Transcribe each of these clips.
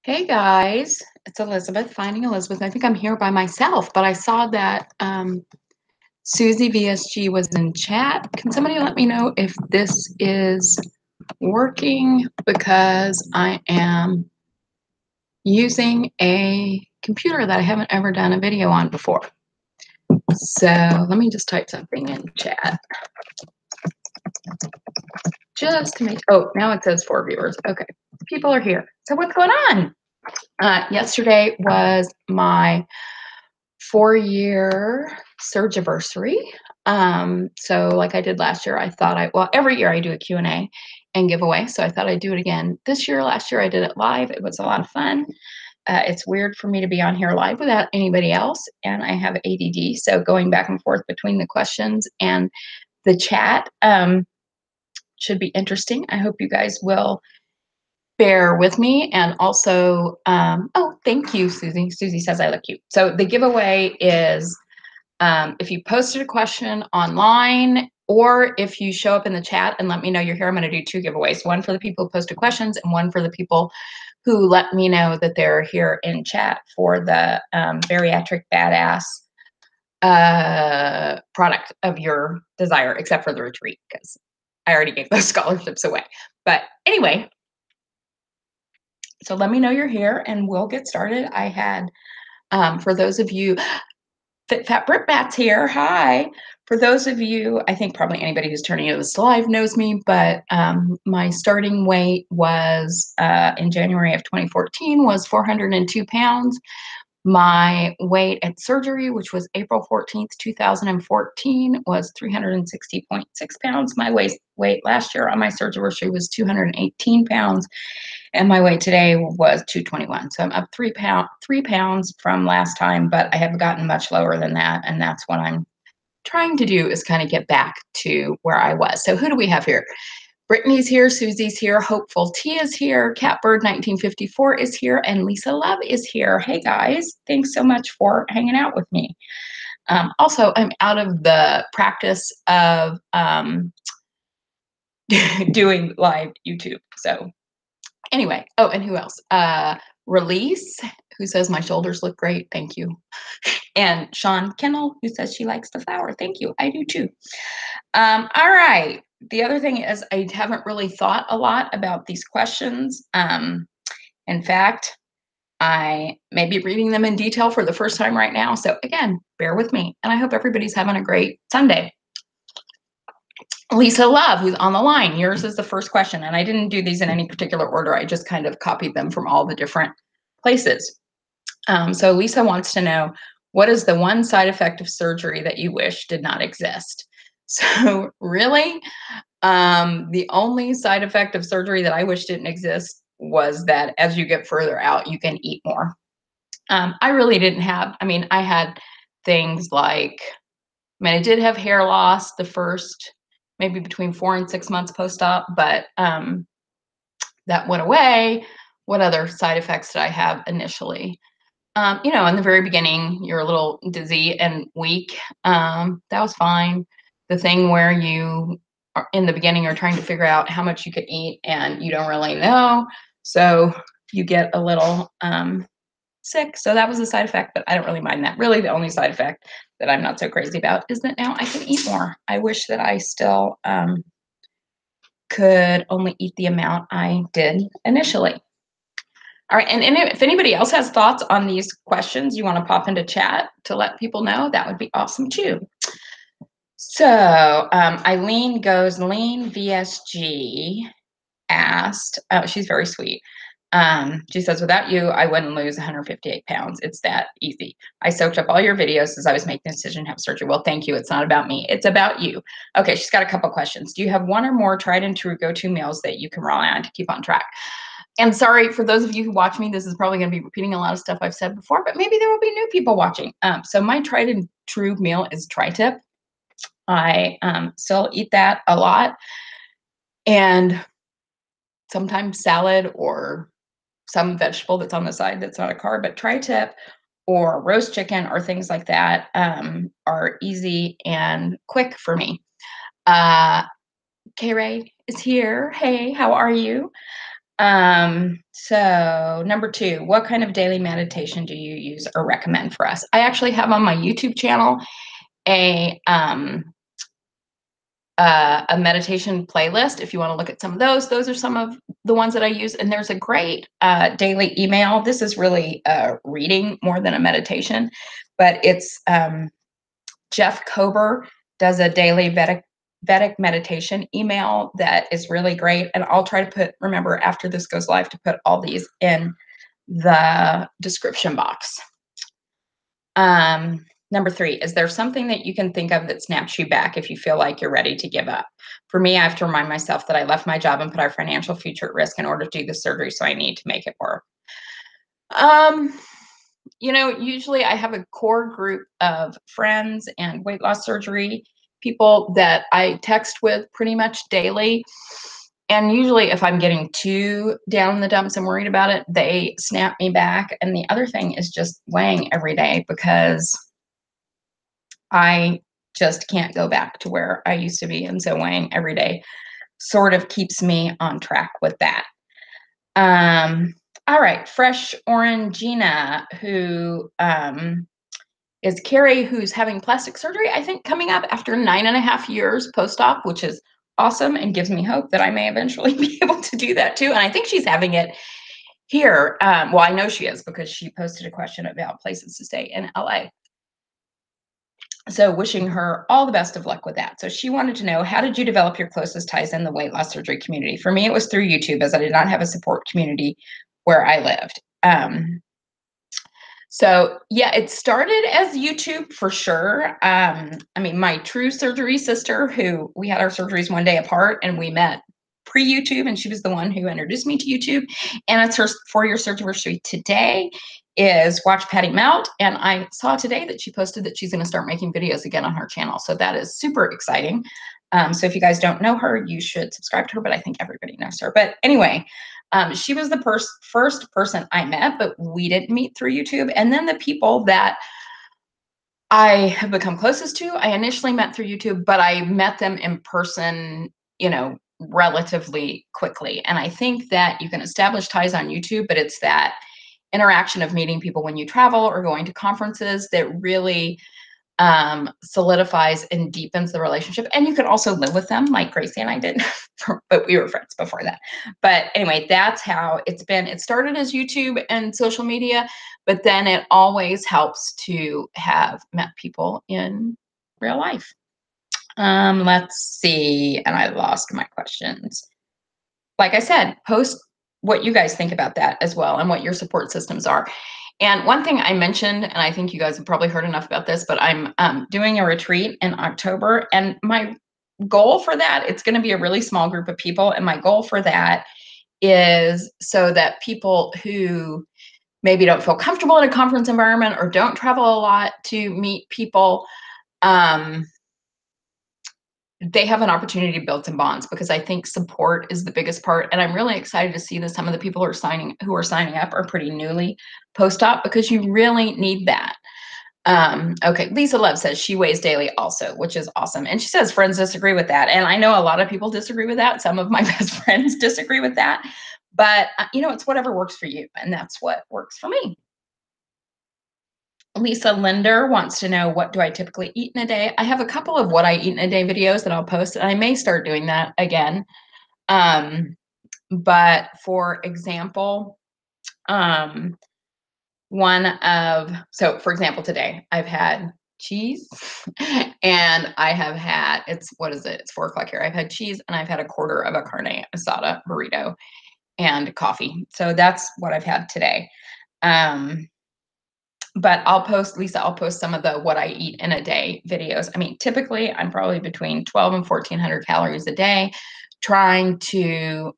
Hey guys, it's Elizabeth, Finding Elizabeth. I think I'm here by myself, but I saw that Susie VSG was in chat. Can somebody let me know if this is working? Because I am using a computer that I haven't ever done a video on before. So let me just type something in chat. Just to make, oh, now it says 4 viewers. Okay, people are here. So what's going on? Yesterday was my 4-year surge anniversary. So like I did last year, I thought well, every year I do a Q&A and giveaway. So I thought I'd do it again this year. Last year I did it live. It was a lot of fun. It's weird for me to be on here live without anybody else. And I have ADD. So going back and forth between the questions and the chat should be interesting. I hope you guys will bear with me. And also, oh, thank you, Susie. Susie says I look cute. So the giveaway is if you posted a question online, or if you show up in the chat and let me know you're here, I'm going to do 2 giveaways. One for the people who posted questions and one for the people who let me know that they're here in chat for the Bariatric Badass product of your desire, except for the retreat, because I already gave those scholarships away. But anyway, so let me know you're here and we'll get started. I had, for those of you, Fit Fat Brit Bat's here. Hi. For those of you, I think probably anybody who's turning into this live knows me, but my starting weight was in January of 2014 was 402 pounds. My weight at surgery, which was April 14th, 2014, was 360.6 pounds. My weight last year on my surgery was 218 pounds. And my weight today was 221. So I'm up 3 pounds from last time, but I have gotten much lower than that. And that's what I'm trying to do, is kind of get back to where I was. So who do we have here? Brittany's here, Susie's here, Hopeful T is here, Catbird 1954 is here, and Lisa Love is here. Hey guys, thanks so much for hanging out with me. Also, I'm out of the practice of doing live YouTube. So anyway, oh, and who else? Release, who says my shoulders look great. Thank you. And Sean Kennel, who says she likes the flower. Thank you. I do too. All right. The other thing is I haven't really thought a lot about these questions. In fact, I may be reading them in detail for the first time right now. So again, bear with me. And I hope everybody's having a great Sunday. Lisa Love, who's on the line, yours is the first question. And I didn't do these in any particular order. I just kind of copied them from all the different places. So Lisa wants to know, what is the one side effect of surgery that you wish did not exist? So really, the only side effect of surgery that I wish didn't exist was that as you get further out, you can eat more. I really didn't have, I had things like, I did have hair loss the first, maybe between 4 and 6 months post-op, but that went away. What other side effects did I have initially? In the very beginning, you're a little dizzy and weak. That was fine. The thing where you are in the beginning, you're trying to figure out how much you could eat and you don't really know. So you get a little sick. So that was a side effect, but I don't really mind that. Really, the only side effect that I'm not so crazy about is that now I can eat more. I wish that I still could only eat the amount I did initially. All right, and if anybody else has thoughts on these questions, you want to pop into chat to let people know, that would be awesome too. So Eileen goes, Lean VSG asked, oh, she's very sweet. She says, without you, I wouldn't lose 158 pounds. It's that easy. I soaked up all your videos as I was making the decision to have surgery. Well, thank you. It's not about me. It's about you. Okay, she's got a couple questions. Do you have one or more tried and true go-to meals that you can rely on to keep on track? And sorry, for those of you who watch me, this is probably going to be repeating a lot of stuff I've said before, but maybe there will be new people watching. So my tried and true meal is tri-tip. I still eat that a lot. And sometimes salad or some vegetable that's on the side that's not a carb, but tri-tip or roast chicken or things like that are easy and quick for me. K-Ray is here. Hey, how are you? So number 2, what kind of daily meditation do you use or recommend for us? I actually have on my YouTube channel a meditation playlist. If you want to look at some of those are some of the ones that I use. And there's a great daily email. This is really reading more than a meditation, but it's Jeff Kober does a daily Vedic meditation email that is really great. And I'll try to remember after this goes live to put all these in the description box. Number 3, is there something that you can think of that snaps you back if you feel like you're ready to give up? For me, I have to remind myself that I left my job and put our financial future at risk in order to do the surgery, so I need to make it work. Usually I have a core group of friends and weight loss surgery people that I text with pretty much daily. And usually if I'm getting too down in the dumps and worried about it, they snap me back. And the other thing is just weighing every day, because I just can't go back to where I used to be. And so weighing every day sort of keeps me on track with that. All right, Fresh Orangina, who is Carrie, who's having plastic surgery, I think, coming up after 9.5 years post-op, which is awesome and gives me hope that I may eventually be able to do that too. And I think she's having it here. Well, I know she is, because she posted a question about places to stay in LA. So wishing her all the best of luck with that. So she wanted to know, how did you develop your closest ties in the weight loss surgery community? For me, it was through YouTube, as I did not have a support community where I lived. So yeah, it started as YouTube for sure. My true surgery sister, who we had our surgeries one day apart and we met pre-YouTube, and she was the one who introduced me to YouTube. And it's her 4-year surgery anniversary today, is Watch Patty Melt. And I saw today that she posted that she's going to start making videos again on her channel. So that is super exciting. So if you guys don't know her, you should subscribe to her, but I think everybody knows her. But anyway, she was the first person I met, but we didn't meet through YouTube. And then the people that I have become closest to, I initially met through YouTube, but I met them in person, relatively quickly. And I think that you can establish ties on YouTube, but it's that interaction of meeting people when you travel or going to conferences that really solidifies and deepens the relationship. And you could also live with them, like Gracie and I did, but we were friends before that. But anyway, that's how it's been. It started as YouTube and social media, but then it always helps to have met people in real life. Let's see. And I lost my questions. Like I said, post what you guys think about that as well, and what your support systems are. And one thing I mentioned, and I think you guys have probably heard enough about this, but I'm doing a retreat in October, and my goal for that, it's going to be a really small group of people. And my goal for that is so that people who maybe don't feel comfortable in a conference environment or don't travel a lot to meet people, they have an opportunity to build some bonds, because I think support is the biggest part. And I'm really excited to see that some of the people who are signing up are pretty newly post-op, because you really need that. Okay, Lisa Love says she weighs daily also, which is awesome. And she says friends disagree with that. And I know a lot of people disagree with that. Some of my best friends disagree with that. But, it's whatever works for you. And that's what works for me. Lisa Linder wants to know, what do I typically eat in a day? I have a couple of what I eat in a day videos that I'll post, and I may start doing that again. But for example, for example, today I've had cheese and I have had, it's 4:00 here. I've had cheese and I've had a quarter of a carne asada burrito and coffee. So that's what I've had today. But I'll post some of the what I eat in a day videos. Typically I'm probably between 12 and 1,400 calories a day, trying to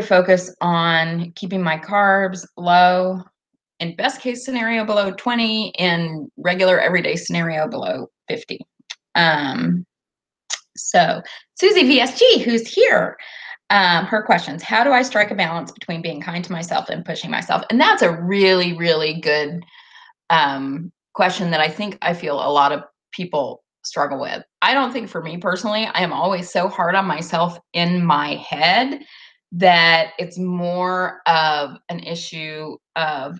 focus on keeping my carbs low, in best case scenario below 20, in regular everyday scenario below 50. So Susie VSG, who's here, her questions: how do I strike a balance between being kind to myself and pushing myself? And that's a really, really good question that I feel a lot of people struggle with. I don't think, for me personally, I am always so hard on myself in my head that it's more of an issue of,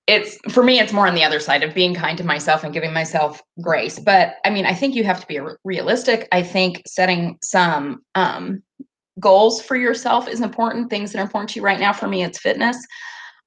it's, for me, it's more on the other side of being kind to myself and giving myself grace. But I mean, I think you have to be realistic. I think setting some goals for yourself is important, things that are important to you. Right now, for me, it's fitness.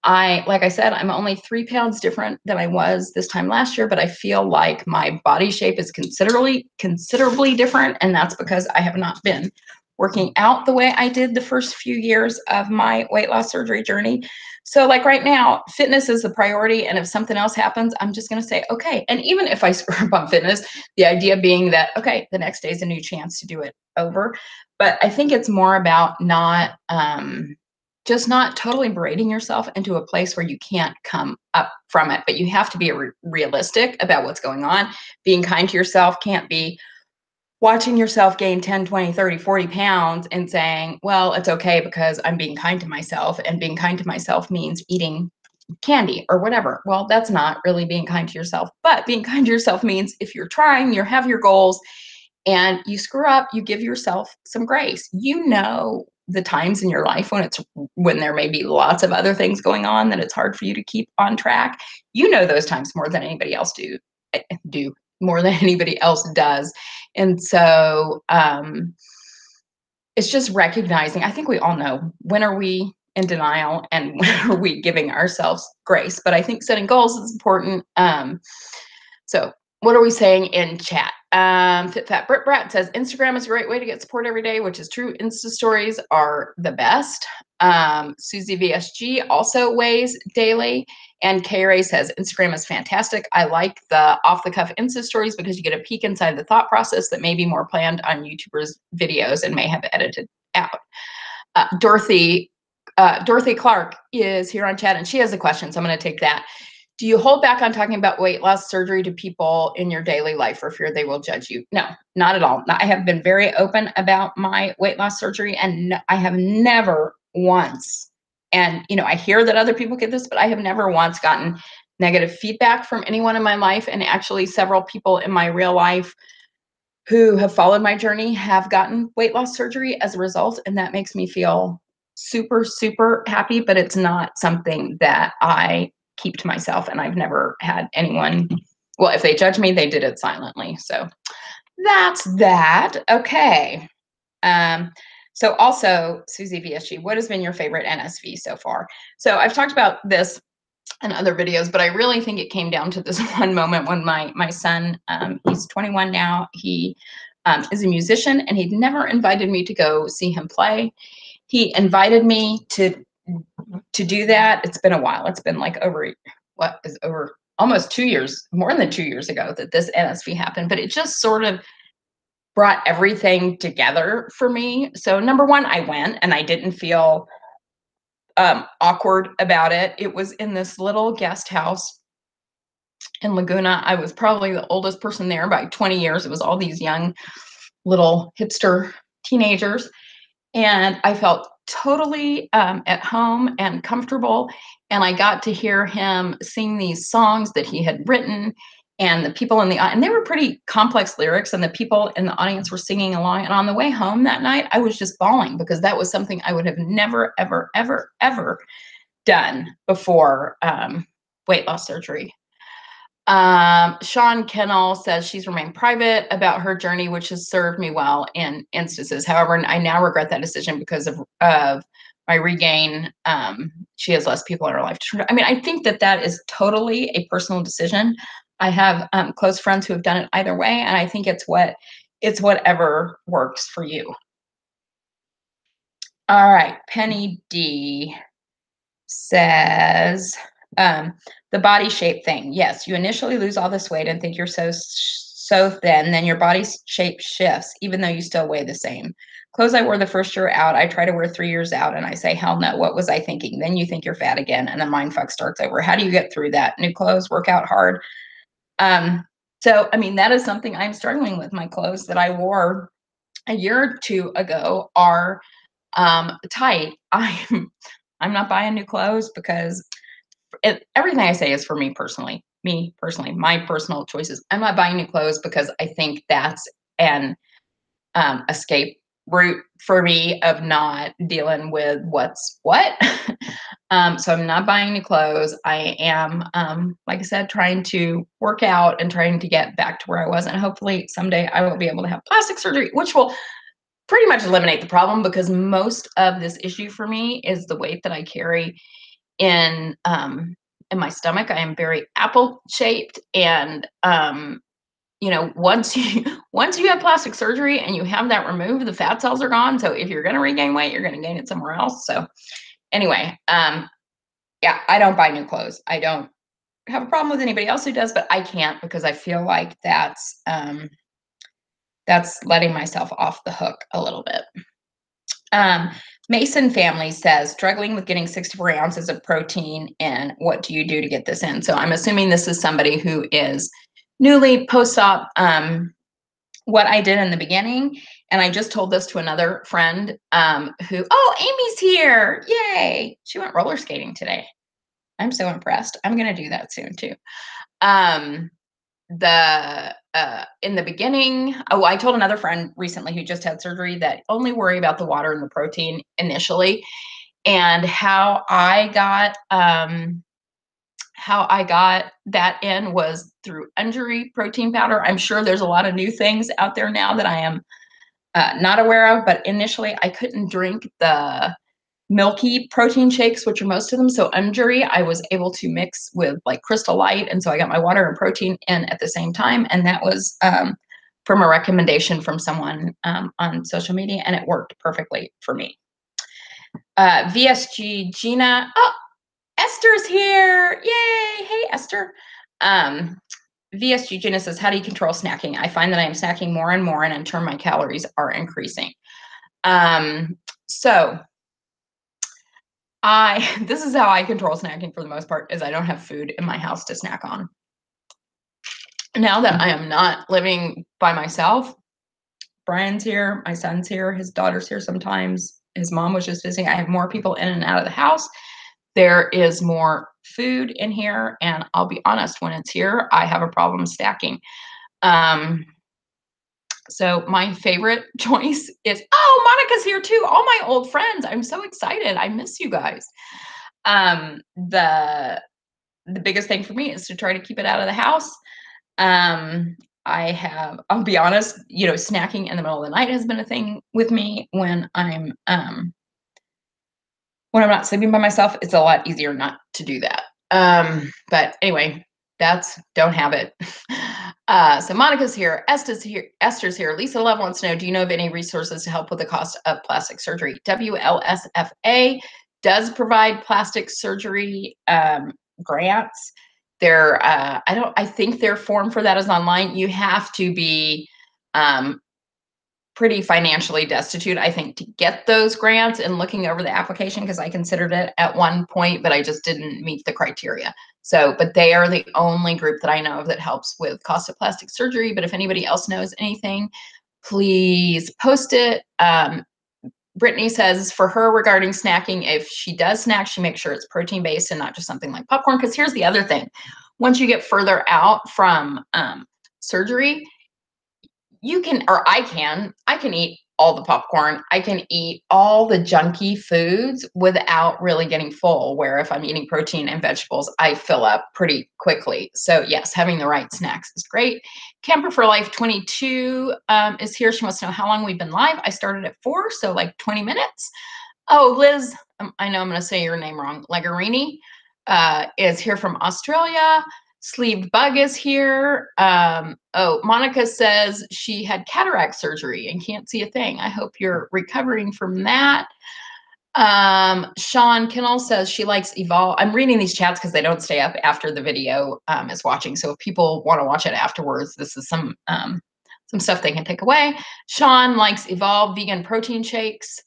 Like I said, I'm only 3 pounds different than I was this time last year, but I feel like my body shape is considerably different. And that's because I have not been working out the way I did the first few years of my weight loss surgery journey. So like right now, fitness is the priority. And if something else happens, I'm just going to say, okay. And even if I screw up on fitness, the idea being that, okay, the next day is a new chance to do it over. But I think it's more about not, just not totally berating yourself into a place where you can't come up from it. But you have to be realistic about what's going on. Being kind to yourself can't be watching yourself gain 10, 20, 30, 40 pounds and saying, well, it's okay because I'm being kind to myself. And being kind to myself means eating candy or whatever. Well, that's not really being kind to yourself. But being kind to yourself means if you're trying, you have your goals, and you screw up, you give yourself some grace. You know the times in your life when there may be lots of other things going on that it's hard for you to keep on track. You know those times more than anybody else do more than anybody else does. And so it's just recognizing, I think we all know, when are we in denial and when are we giving ourselves grace? But I think setting goals is important. So what are we saying in chat? Fit Fat Brit Brat says Instagram is a great way to get support every day, which is true. Insta stories are the best. Susie VSG also weighs daily. And K Ray says Instagram is fantastic. I like the off the cuff Insta stories because you get a peek inside the thought process that may be more planned on YouTubers' videos and may have edited out. Dorothy Clark is here on chat and she has a question. So I'm going to take that. Do you hold back on talking about weight loss surgery to people in your daily life for fear they will judge you? No, not at all. I have been very open about my weight loss surgery, and I have never once, and I hear that other people get this, but I have never once gotten negative feedback from anyone in my life. And actually, several people in my real life who have followed my journey have gotten weight loss surgery as a result. And that makes me feel super, super happy, but it's not something that I keep to myself. And I've never had anyone, well, if they judge me, they did it silently. So that's that. Okay. So also, Susie VSG, what has been your favorite NSV so far? So I've talked about this in other videos, but I really think it came down to this one moment when my son, he's 21 now, he is a musician, and he'd never invited me to go see him play. He invited me to do that. It's been a while. It's been like over almost 2 years, more than 2 years ago that this NSV happened, but it just sort of brought everything together for me. So number one, I went and I didn't feel awkward about it. It was in this little guest house in Laguna. I was probably the oldest person there by 20 years. It was all these young little hipster teenagers. And I felt totally at home and comfortable. And I got to hear him sing these songs that he had written. And the people and they were pretty complex lyrics, and the people in the audience were singing along. And on the way home that night, I was just bawling because that was something I would have never, ever, ever, ever done before weight loss surgery. Sean Kennel says she's remained private about her journey, which has served me well in instances. However, I now regret that decision because of my regain. She has less people in her life. I mean, I think that is totally a personal decision. I have close friends who have done it either way, and I think it's whatever works for you. All right, Penny D says, the body shape thing. Yes, you initially lose all this weight and think you're so thin, then your body shape shifts, even though you still weigh the same. Clothes I wore the first year out, I try to wear 3 years out, and I say, hell no, what was I thinking? Then you think you're fat again, and the mind fuck starts over. How do you get through that? New clothes, work out hard. So, I mean, that is something I'm struggling with. My clothes that I wore a year or two ago are tight. I'm not buying new clothes because everything I say is for me personally, my personal choices. I'm not buying new clothes because I think that's an escape route for me of not dealing with what's what. So I'm not buying new clothes. I am, like I said, trying to work out and trying to get back to where I was. And hopefully someday I will be able to have plastic surgery, which will pretty much eliminate the problem, because most of this issue for me is the weight that I carry in my stomach. I am very apple shaped, and you know, once you have plastic surgery and you have that removed, the fat cells are gone. So if you're going to regain weight, you're going to gain it somewhere else. So anyway, yeah, I don't buy new clothes. I don't have a problem with anybody else who does, but I can't, because I feel like that's letting myself off the hook a little bit. Mason family says, struggling with getting 64 ounces of protein in. What do you do to get this in? So I'm assuming this is somebody who is newly post-op. What I did in the beginning, and I just told this to another friend oh, Amy's here. Yay. She went roller skating today. I'm so impressed. I'm going to do that soon too. In the beginning, I told another friend recently who just had surgery that only worry about the water and the protein initially. And how I got that in was through Injury protein powder. I'm sure there's a lot of new things out there now that I am not aware of, but initially I couldn't drink the milky protein shakes, which are most of them. So Injury, I was able to mix with like Crystal Light. And so I got my water and protein in at the same time. And that was from a recommendation from someone on social media, and it worked perfectly for me. VSG Gina, oh, Esther's here. Yay. Hey, Esther. VSG Gina says, how do you control snacking? I find that I am snacking more and more, and in turn my calories are increasing. So this is how I control snacking for the most part, is I don't have food in my house to snack on. Now that I am not living by myself, Brian's here, my son's here, his daughter's here sometimes, his mom was just visiting. I have more people in and out of the house. There is more food in here, and I'll be honest, when it's here, I have a problem stacking. So my favorite choice is, oh, Monica's here too. All my old friends. I'm so excited. I miss you guys. The biggest thing for me is to try to keep it out of the house. I'll be honest, you know, snacking in the middle of the night has been a thing with me when I'm not sleeping by myself. It's a lot easier not to do that. But anyway, don't have it. So Monica's here, Esther's here. Lisa Love wants to know, do you know of any resources to help with the cost of plastic surgery? WLSFA does provide plastic surgery grants. I think their form for that is online. You have to be pretty financially destitute, I think, to get those grants, and looking over the application, because I considered it at one point, but I just didn't meet the criteria. So, but they are the only group that I know of that helps with cost of plastic surgery. But if anybody else knows anything, please post it. Brittany says for her regarding snacking, if she does snack, she makes sure it's protein based and not just something like popcorn. Because here's the other thing. Once you get further out from surgery, I can eat all the popcorn. I can eat all the junky foods without really getting full, where if I'm eating protein and vegetables, I fill up pretty quickly. So yes, having the right snacks is great. Camper for Life 22 is here. She wants to know how long we've been live. I started at 4, so like 20 minutes. Oh, Liz, I know I'm going to say your name wrong. Legarini is here from Australia. Sleeved Bug is here. Oh, Monica says she had cataract surgery and can't see a thing. I hope you're recovering from that. Sean Kinnell says she likes Evolve. I'm reading these chats because they don't stay up after the video is watching. So if people want to watch it afterwards, this is some stuff they can take away. Sean likes Evolve vegan protein shakes.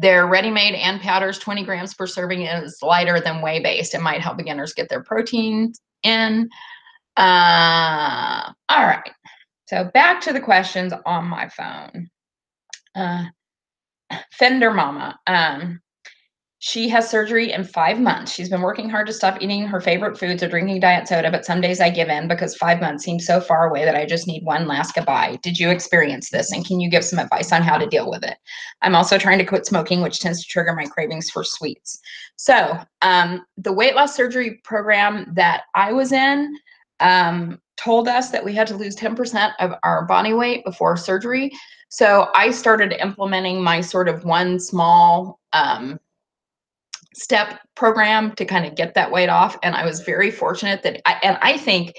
They're ready-made and powders, 20 grams per serving, is lighter than whey-based. It might help beginners get their protein in. All right. So back to the questions on my phone. Fender Mama. She has surgery in 5 months. She's been working hard to stop eating her favorite foods or drinking diet soda, but some days I give in because 5 months seems so far away that I just need one last goodbye. Did you experience this? And can you give some advice on how to deal with it? I'm also trying to quit smoking, which tends to trigger my cravings for sweets. So the weight loss surgery program that I was in told us that we had to lose 10% of our body weight before surgery. So I started implementing my sort of one small step program to kind of get that weight off. And I was very fortunate that I think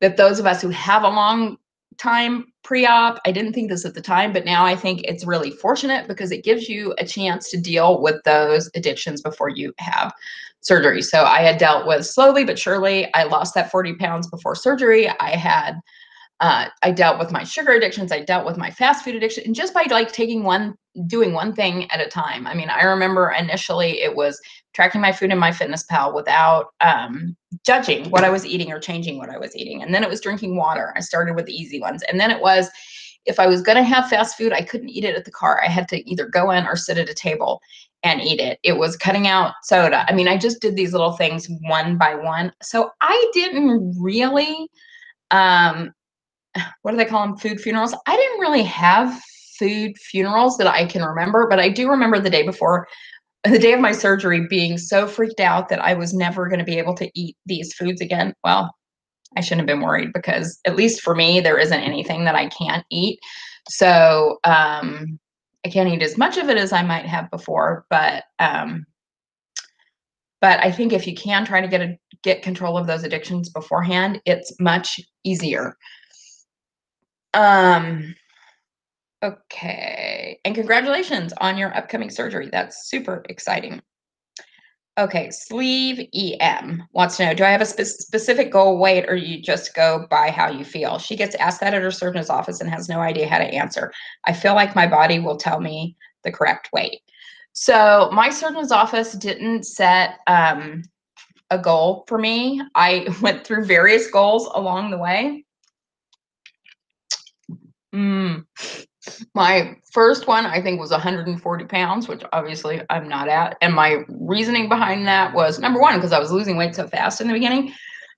that those of us who have a long time pre-op, I didn't think this at the time, but now I think it's really fortunate because it gives you a chance to deal with those addictions before you have surgery. So I had dealt with slowly but surely. I lost that 40 pounds before surgery. I dealt with my sugar addictions. I dealt with my fast food addiction, and just by like doing one thing at a time. I mean, I remember initially it was tracking my food in my Fitness Pal without judging what I was eating or changing what I was eating. And then it was drinking water. I started with the easy ones. And then it was, if I was going to have fast food, I couldn't eat it at the car. I had to either go in or sit at a table and eat it. It was cutting out soda. I mean, I just did these little things one by one. So I didn't really, what do they call them? Food funerals. I didn't really have food funerals that I can remember, but I do remember the day before, the day of my surgery, being so freaked out that I was never going to be able to eat these foods again. Well, I shouldn't have been worried because at least for me, there isn't anything that I can't eat. So I can't eat as much of it as I might have before, but I think if you can try to get control of those addictions beforehand, it's much easier. Okay. And congratulations on your upcoming surgery. That's super exciting. Okay. Sleeve EM wants to know, do I have a specific goal weight or you just go by how you feel? She gets asked that at her surgeon's office and has no idea how to answer. I feel like my body will tell me the correct weight. So my surgeon's office didn't set a goal for me. I went through various goals along the way. My first one, I think, was 140 pounds, which obviously I'm not at. And my reasoning behind that was, number one, because I was losing weight so fast in the beginning.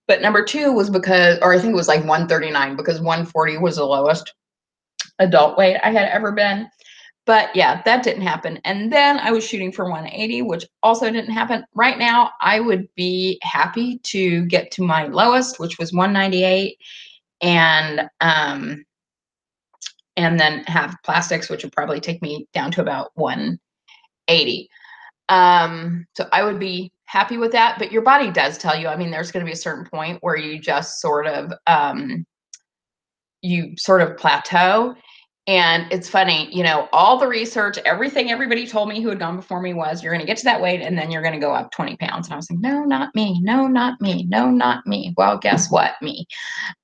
But number two was because, or I think it was like 139, because 140 was the lowest adult weight I had ever been. But yeah, that didn't happen. And then I was shooting for 180, which also didn't happen. Right now, I would be happy to get to my lowest, which was 198. And then have plastics, which would probably take me down to about 180. So I would be happy with that. But your body does tell you, I mean, there's going to be a certain point where you just sort of plateau. And it's funny, all the research, everything everybody told me who had gone before me was, you're going to get to that weight and then you're going to go up 20 pounds. And I was like, no, not me. No, not me. No, not me. Well, guess what? Me.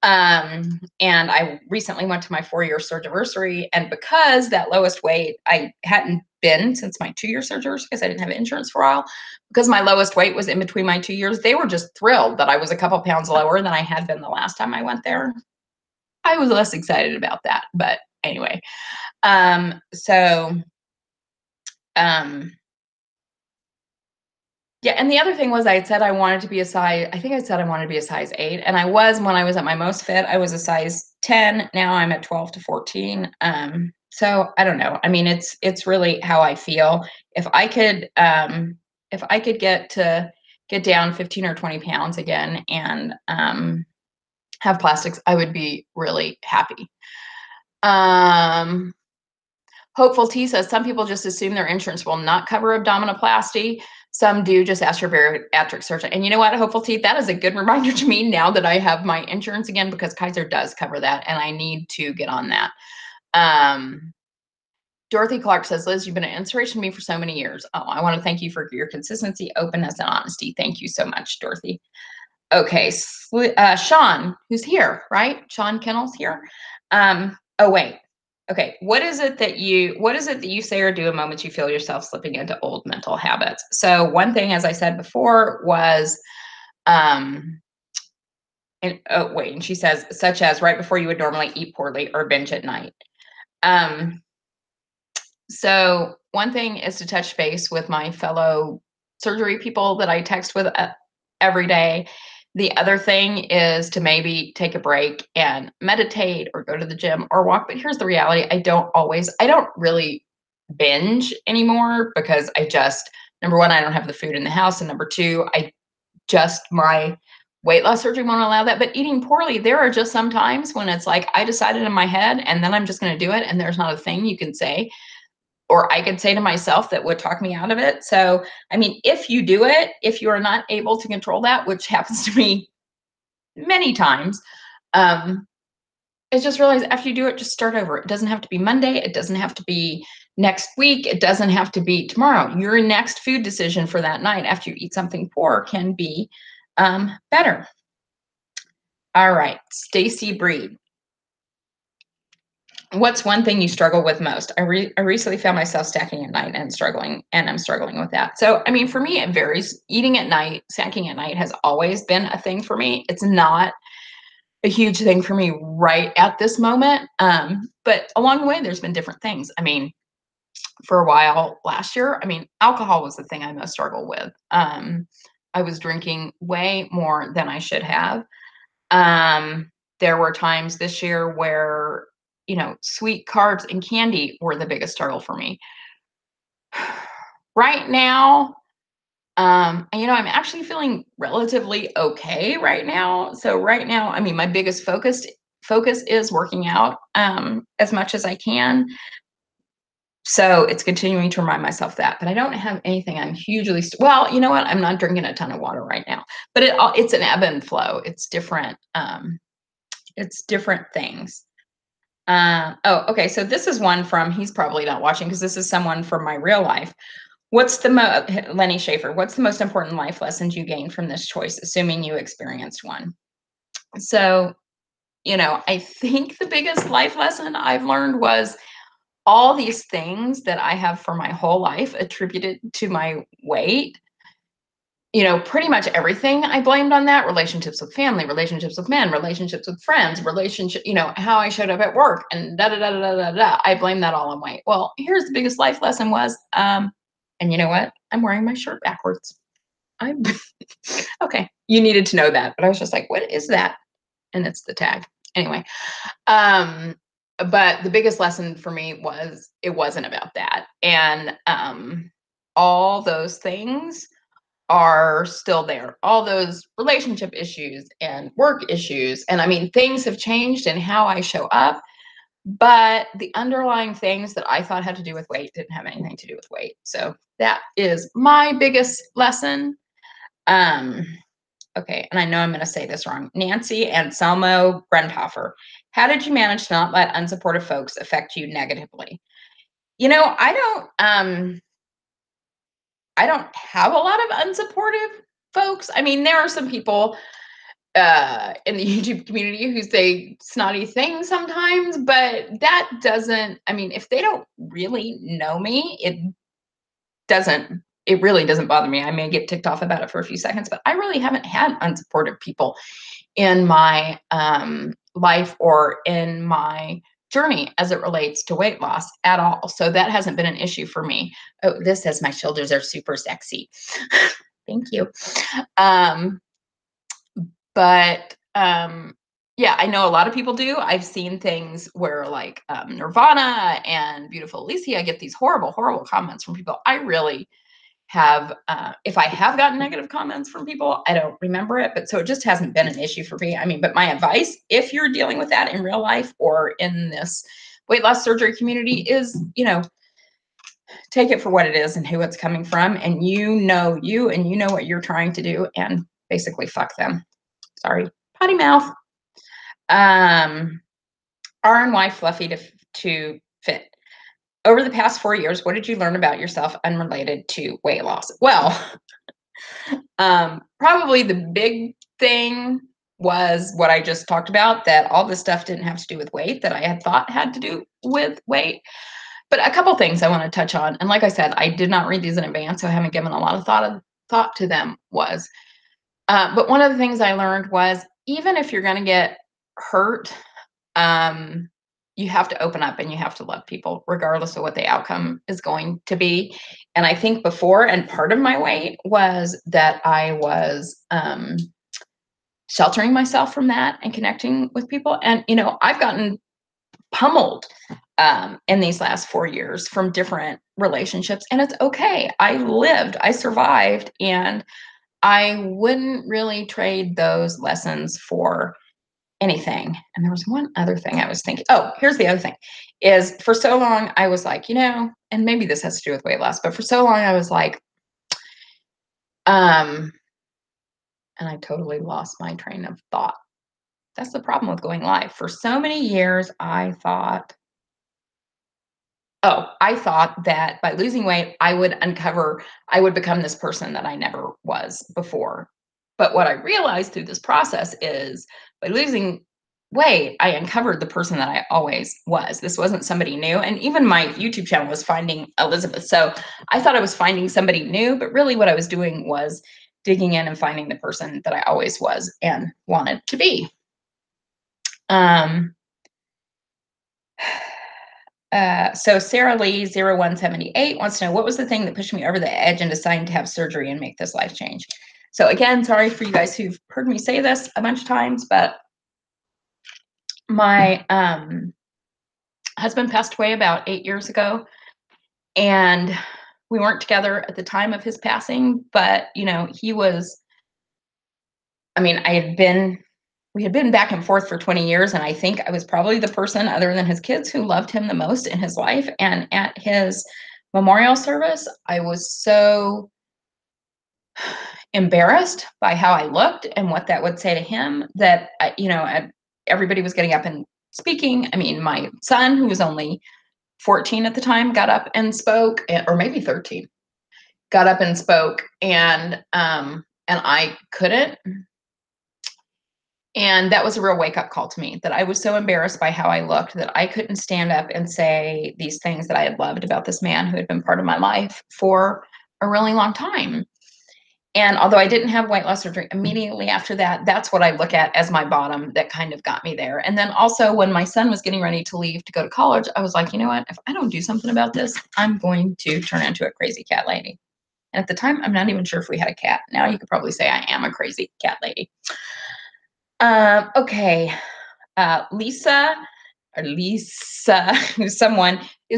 And I recently went to my 4-year surgery, and because that lowest weight I hadn't been since my 2-year surgery because I didn't have insurance for a while, because my lowest weight was in between my 2 years, they were just thrilled that I was a couple pounds lower than I had been the last time I went there. I was less excited about that, but anyway. Yeah, and the other thing was I had said I wanted to be a size, I think I said I wanted to be a size 8, and I was, when I was at my most fit, I was a size 10. Now I'm at 12 to 14. So I don't know. I mean, it's really how I feel. If I could get down 15 or 20 pounds again and have plastics, I would be really happy. Hopeful T says some people just assume their insurance will not cover abdominoplasty. Some do. Just ask your bariatric surgeon. And you know what, Hopeful T, that is a good reminder to me now that I have my insurance again, because Kaiser does cover that, and I need to get on that. Dorothy Clark says, Liz, you've been an inspiration to me for so many years. Oh, I want to thank you for your consistency, openness, and honesty. Thank you so much, Dorothy. Okay, Sean, who's here, right? Sean Kennel's here. Oh, wait. Okay, what is it that you say or do in moments you feel yourself slipping into old mental habits? So one thing, as I said before, was, and she says, such as right before you would normally eat poorly or binge at night. So one thing is to touch base with my fellow surgery people that I text with every day. The other thing is to maybe take a break and meditate or go to the gym or walk. But here's the reality. I don't really binge anymore because number one, I don't have the food in the house. And number two, my weight loss surgery won't allow that. But eating poorly, there are just some times when it's like, I decided in my head and then I'm just going to do it. And there's not a thing you can say or I could say to myself that would talk me out of it. So, I mean, if you do it, if you are not able to control that, which happens to me many times, I just realized after you do it, just start over. It doesn't have to be Monday. It doesn't have to be next week. It doesn't have to be tomorrow. Your next food decision for that night after you eat something poor can be better. All right, Stacy Breed. What's one thing you struggle with most? I recently found myself stacking at night and I'm struggling with that. So, I mean, for me, it varies. Eating at night, snacking at night has always been a thing for me. It's not a huge thing for me right at this moment. But along the way, there's been different things. I mean, for a while last year, I mean, alcohol was the thing I most struggled with. I was drinking way more than I should have. There were times this year where, sweet carbs and candy were the biggest struggle for me. Right now, I'm actually feeling relatively okay right now. So right now, I mean, my biggest focus is working out as much as I can. So it's continuing to remind myself that, but I don't have anything I'm hugely, well, you know what? I'm not drinking a ton of water right now, but it's an ebb and flow. It's different. It's different things. Okay. So this is one he's probably not watching because this is someone from my real life. Lenny Schaefer, what's the most important life lessons you gained from this choice, assuming you experienced one? So, I think the biggest life lesson I've learned was all these things that I have for my whole life attributed to my weight. Pretty much everything I blamed on that: relationships with family, relationships with men, relationships with friends, how I showed up at work and da da da da da da. I blame that all on weight. Well, here's the biggest life lesson was, and you know what? I'm wearing my shirt backwards. I'm okay. You needed to know that, but I was just like, what is that? And it's the tag. Anyway, but the biggest lesson for me was it wasn't about that. And all those things are still there. All those relationship issues and work issues. And I mean, things have changed in how I show up, but the underlying things that I thought had to do with weight didn't have anything to do with weight. So that is my biggest lesson. Okay, and I know I'm going to say this wrong. Nancy and Selmo Brenthofer, how did you manage to not let unsupportive folks affect you negatively? I don't have a lot of unsupportive folks. I mean, there are some people in the YouTube community who say snotty things sometimes, but that doesn't, I mean, if they don't really know me, it really doesn't bother me. I may get ticked off about it for a few seconds, but I really haven't had unsupportive people in my life or in my journey as it relates to weight loss at all. So that hasn't been an issue for me. Oh, this says my shoulders are super sexy. Thank you. Yeah, I know a lot of people do. I've seen things where like Nirvana and Beautiful Alicia get these horrible, horrible comments from people. I really have, if I have gotten negative comments from people, I don't remember it, but so it just hasn't been an issue for me. I mean, but my advice, if you're dealing with that in real life or in this weight loss surgery community is, take it for what it is and who it's coming from. And you and you know what you're trying to do and basically fuck them. Sorry, potty mouth. RNY fluffy to fit. Over the past 4 years, what did you learn about yourself unrelated to weight loss? Well, probably the big thing was what I just talked about, that all this stuff didn't have to do with weight that I had thought had to do with weight. But a couple things I want to touch on. And like I said, I did not read these in advance, so I haven't given a lot of thought to them but one of the things I learned was even if you're going to get hurt, you have to open up and you have to love people regardless of what the outcome is going to be. And I think before, and part of my weight was that I was sheltering myself from that and connecting with people. And, you know, I've gotten pummeled in these last 4 years from different relationships, and it's okay. I lived, I survived, and I wouldn't really trade those lessons for anything. And there was one other thing I was thinking. Oh, here's the other thing is for so long, I was like, you know, and maybe this has to do with weight loss, but for so long, I was like, and I totally lost my train of thought. That's the problem with going live. For so many years, I thought that by losing weight, I would become this person that I never was before. But what I realized through this process is by losing weight, I uncovered the person that I always was. This wasn't somebody new. And even my YouTube channel was Finding Elizabeth. So I thought I was finding somebody new, but really what I was doing was digging in and finding the person that I always was and wanted to be. So Sarah Lee 0178 wants to know, what was the thing that pushed me over the edge and deciding to have surgery and make this life change? So again, sorry for you guys who've heard me say this a bunch of times, but my husband passed away about 8 years ago, and we weren't together at the time of his passing, but you know, he was, I mean, we had been back and forth for 20 years, and I think I was probably the person other than his kids who loved him the most in his life. And at his memorial service, I was so embarrassed by how I looked and what that would say to him that, everybody was getting up and speaking. I mean, my son, who was only 14 at the time, got up and spoke, or maybe 13, got up and spoke, and I couldn't. And that was a real wake-up call to me, that I was so embarrassed by how I looked that I couldn't stand up and say these things that I had loved about this man who had been part of my life for a really long time. And although I didn't have weight loss surgery immediately after that, that's what I look at as my bottom that kind of got me there. And then also when my son was getting ready to leave to go to college, I was like, you know what? If I don't do something about this, I'm going to turn into a crazy cat lady. And at the time, I'm not even sure if we had a cat. Now you could probably say I am a crazy cat lady. Okay. Lisa, who's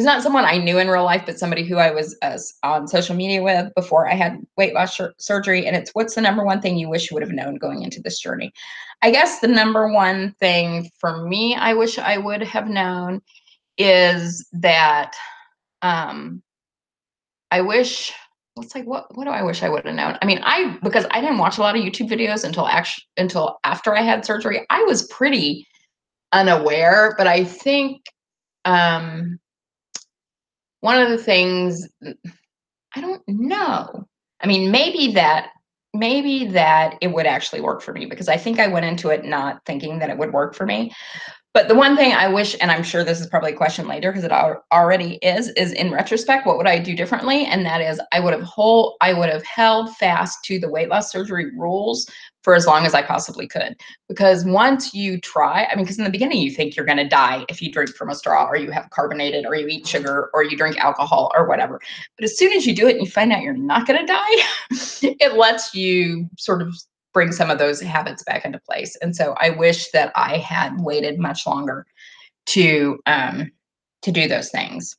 not someone I knew in real life, but somebody who I was on social media with before I had weight loss surgery. And it's, what's the number one thing you wish you would have known going into this journey? I guess the number one thing for me, I wish I would have known is that I wish, let's say, what do I wish I would have known? I mean, because I didn't watch a lot of YouTube videos until after I had surgery, I was pretty unaware, but I think one of the things, I don't know. I mean, maybe that it would actually work for me, because I think I went into it not thinking that it would work for me. But the one thing I wish, and I'm sure this is probably a question later because it already is in retrospect, what would I do differently? And that is, I would have held fast to the weight loss surgery rules for as long as I possibly could. Because once you try, I mean, because in the beginning you think you're going to die if you drink from a straw, or you have carbonated, or you eat sugar, or you drink alcohol, or whatever. But as soon as you do it and you find out you're not going to die, it lets you sort of bring some of those habits back into place. And so I wish that I had waited much longer to do those things.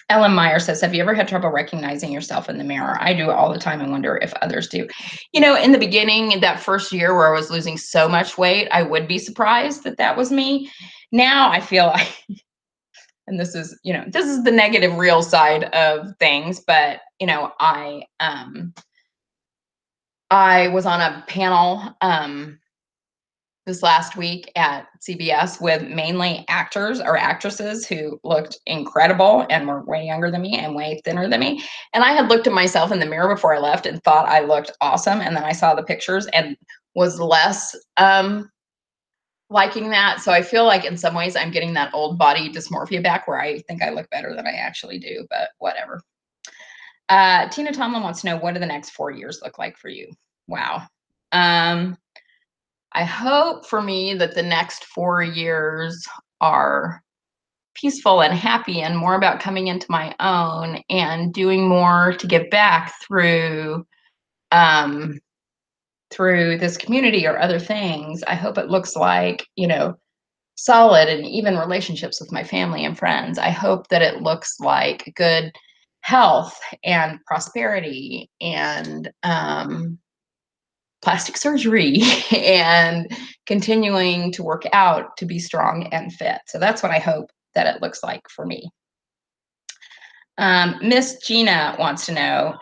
Ellen Meyer says, have you ever had trouble recognizing yourself in the mirror? I do all the time. I wonder if others do. You know, in the beginning, that first year where I was losing so much weight, I would be surprised that that was me. Now I feel like, and this is the negative real side of things, but I was on a panel this last week at CBS with mainly actors or actresses who looked incredible and were way younger than me and way thinner than me. And I had looked at myself in the mirror before I left and thought I looked awesome. And then I saw the pictures and was less liking that. So I feel like in some ways I'm getting that old body dysmorphia back, where I think I look better than I actually do, but whatever. Tina Tomlin wants to know, what do the next 4 years look like for you? Wow. I hope for me that the next 4 years are peaceful and happy and more about coming into my own and doing more to give back through this community or other things, I hope it looks like, solid and even relationships with my family and friends. I hope that it looks like good health and prosperity and plastic surgery and continuing to work out to be strong and fit. So that's what I hope that it looks like for me. Miss Gina wants to know,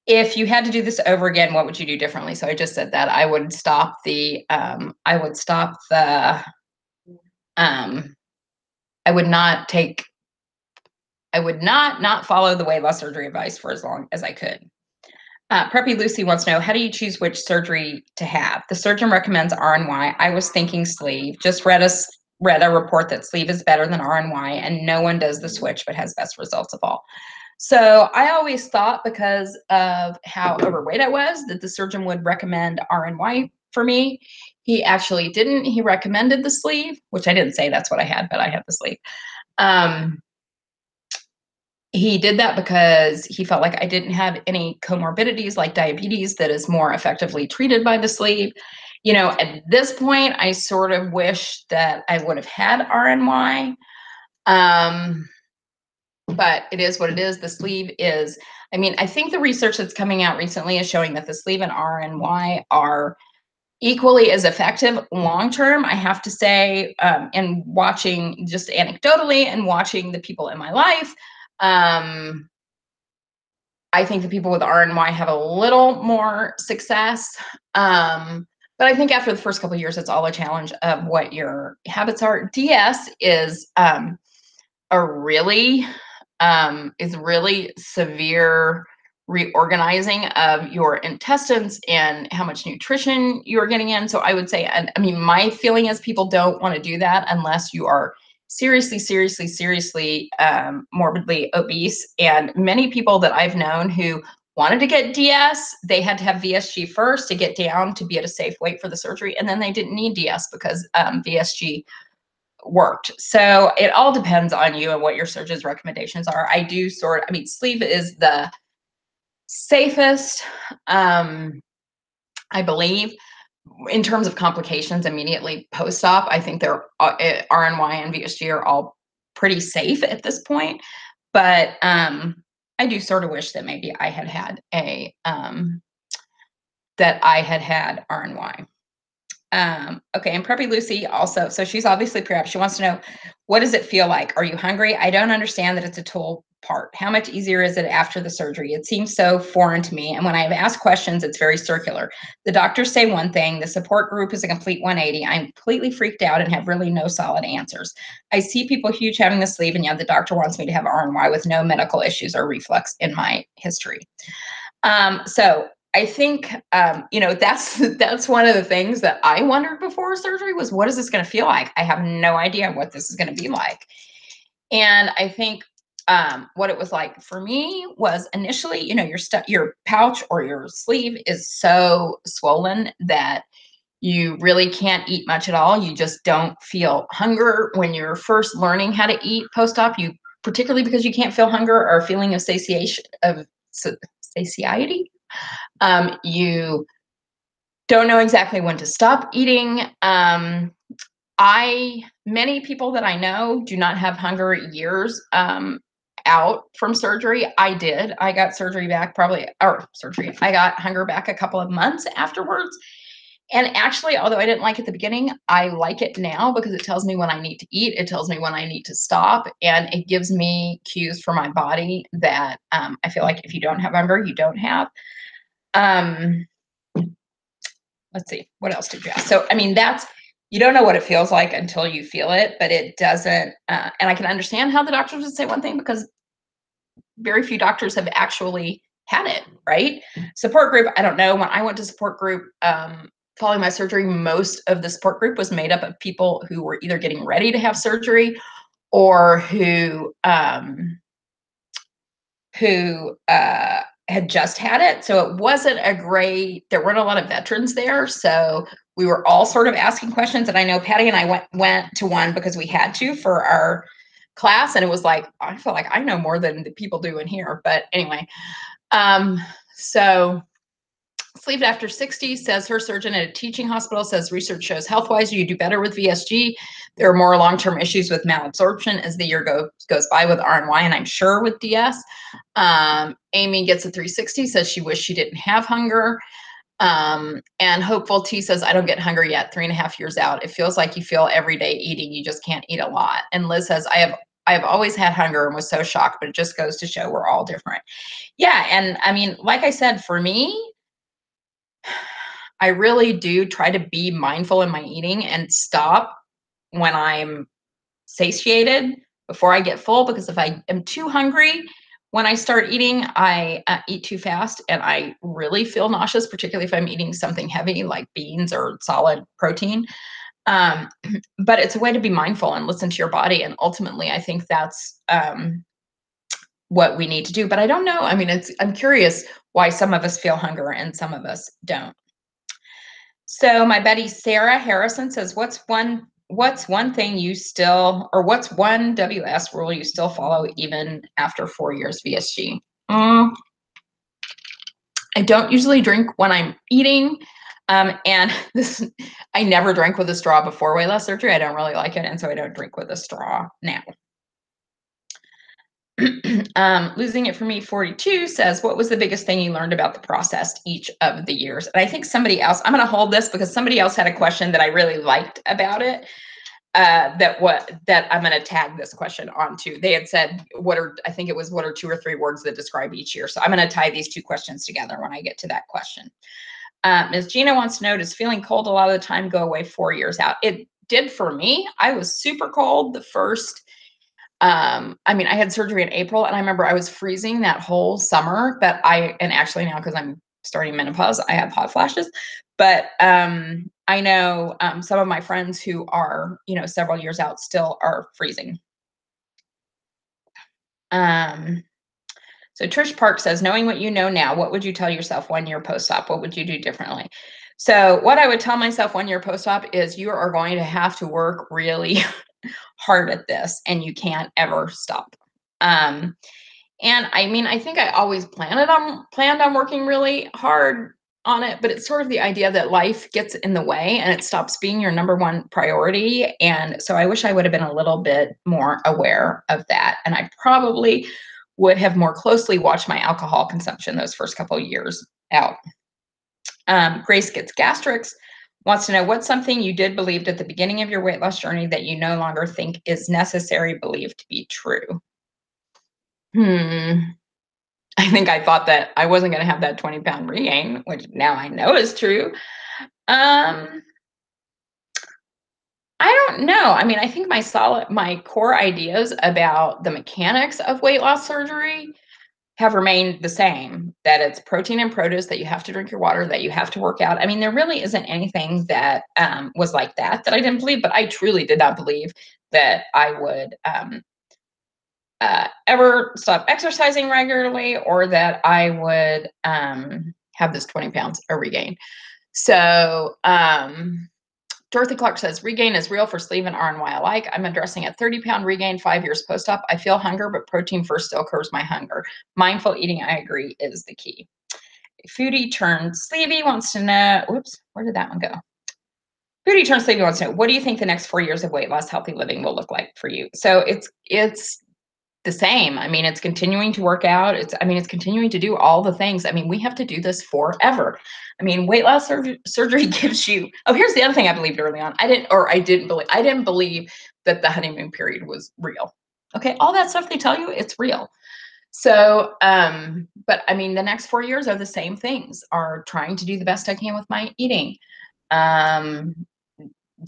if you had to do this over again, what would you do differently? So I just said that I would stop the, I would not follow the weight loss surgery advice for as long as I could. Preppy Lucy wants to know, how do you choose which surgery to have? The surgeon recommends RNY. I was thinking sleeve. Just read a report that sleeve is better than RNY, and no one does the switch but has best results of all. So I always thought, because of how overweight I was, that the surgeon would recommend RNY for me. He actually didn't. He recommended the sleeve, which I didn't say that's what I had, but I had the sleeve. He did that because he felt like I didn't have any comorbidities like diabetes that is more effectively treated by the sleeve. At this point, I sort of wish that I would have had RNY. But it is what it is. The sleeve is, I think the research that's coming out recently is showing that the sleeve and RNY are equally as effective long term. I have to say, and watching just anecdotally and watching the people in my life, I think the people with RNY have a little more success. But I think after the first couple of years, it's all a challenge of what your habits are. DS is really severe reorganizing of your intestines and how much nutrition you're getting in. So I would say, my feeling is people don't want to do that unless you are seriously morbidly obese. And many people that I've known who wanted to get DS, they had to have VSG first to get down to be at a safe weight for the surgery. And then they didn't need DS because VSG worked. So it all depends on you and what your surgeon's recommendations are. Sleeve is the safest, I believe, in terms of complications immediately post-op. I think they're RNY and VSG are all pretty safe at this point. But I do sort of wish that maybe I had had RNY. Okay, and Preppy Lucy also, so she's obviously pre-op. She wants to know, what does it feel like? Are you hungry? I don't understand that it's a tool part. How much easier is it after the surgery? It seems so foreign to me. And when I've asked questions, it's very circular. The doctors say one thing, the support group is a complete 180. I'm completely freaked out and have really no solid answers. I see people huge having the sleeve, and yet the doctor wants me to have RNY with no medical issues or reflux in my history. So I think, that's one of the things that I wondered before surgery was, what is this going to feel like? I have no idea what this is going to be like. And I think what it was like for me was initially, your pouch or your sleeve is so swollen that you really can't eat much at all. You just don't feel hunger when you're first learning how to eat post-op. You, particularly because you can't feel hunger or a feeling of satiety. You don't know exactly when to stop eating. Many people that I know do not have hunger years out from surgery. I did. I got I got hunger back a couple of months afterwards. And actually, although I didn't like it at the beginning, I like it now because it tells me when I need to eat. It tells me when I need to stop. And it gives me cues for my body that I feel like if you don't have hunger, you don't have. Let's see, what else did you ask? So, you don't know what it feels like until you feel it, but it doesn't, and I can understand how the doctors would say one thing because very few doctors have actually had it, right? Support group, I don't know. When I went to support group, following my surgery, most of the support group was made up of people who were either getting ready to have surgery or who had just had it. So it wasn't there weren't a lot of veterans there. So we were all sort of asking questions. And I know Patty and I went to one because we had to for our class. And it was like, I feel like I know more than the people do in here. But anyway, so Sleeved After 60 says her surgeon at a teaching hospital says research shows health-wise you do better with VSG. There are more long-term issues with malabsorption as the year goes by with RNY, and I'm sure with DS. Amy gets a 360, says she wished she didn't have hunger. And Hopeful T says, I don't get hunger yet, 3.5 years out. It feels like you feel every day eating, you just can't eat a lot. And Liz says, I have always had hunger and was so shocked, but it just goes to show we're all different. Yeah, and I mean, like I said, for me, I really do try to be mindful in my eating and stop when I'm satiated before I get full, because if I am too hungry when I start eating, I eat too fast and I really feel nauseous, particularly if I'm eating something heavy like beans or solid protein. But it's a way to be mindful and listen to your body. And ultimately, I think that's what we need to do. But I don't know. I mean, I'm curious why some of us feel hunger and some of us don't. So my buddy Sarah Harrison says, what's one thing you still, or what's one WS rule you still follow even after 4 years VSG? I don't usually drink when I'm eating. And I never drank with a straw before weight loss surgery. I don't really like it. And so I don't drink with a straw now. Losing It For Me 42 says, what was the biggest thing you learned about the process each of the years? And I think somebody else, I'm going to hold this because somebody else had a question that I really liked about it. That I'm going to tag this question onto. They had said, what are 2 or 3 words that describe each year? So I'm going to tie these 2 questions together when I get to that question. Ms. Gina wants to know, does feeling cold a lot of the time go away 4 years out? It did for me. I was super cold the first I had surgery in April, and I remember I was freezing that whole summer. And actually now, because I'm starting menopause, I have hot flashes. But I know some of my friends who are, several years out still are freezing. So Trish Park says, knowing what you know now, what would you tell yourself 1 year post-op? What would you do differently? So what I would tell myself 1 year post-op is you are going to have to work really hard at this, and you can't ever stop. And I think I always planned on working really hard on it, but it's sort of the idea that life gets in the way and it stops being your number one priority. And so I wish I would have been a little bit more aware of that. And I probably would have more closely watched my alcohol consumption those first couple of years out. Grace Gets Gastrics wants to know, what's something you did believed at the beginning of your weight loss journey that you no longer think is necessary, believed to be true? I think I thought that I wasn't going to have that 20-pound regain, which now I know is true. I don't know. I think my core ideas about the mechanics of weight loss surgery have remained the same, that it's protein and produce, that you have to drink your water, that you have to work out. There really isn't anything that was like that I didn't believe, but I truly did not believe that I would ever stop exercising regularly, or that I would have this 20 pounds a regain. So Dorothy Clark says, regain is real for sleeve and RNY alike. I'm addressing a 30-pound regain 5 years post-op. I feel hunger, but protein first still curbs my hunger. Mindful eating, I agree, is the key. Foodie Turned Sleevey wants to know, whoops, where did that one go? Foodie Turned Sleevey wants to know, what do you think the next 4 years of weight loss, healthy living will look like for you? So it's the same. It's continuing to work out. It's continuing to do all the things. We have to do this forever. Weight loss surgery gives you, here's the other thing I believed early on. I didn't believe that the honeymoon period was real. Okay. All that stuff they tell you, it's real. So, but the next 4 years are the same things, are trying to do the best I can with my eating.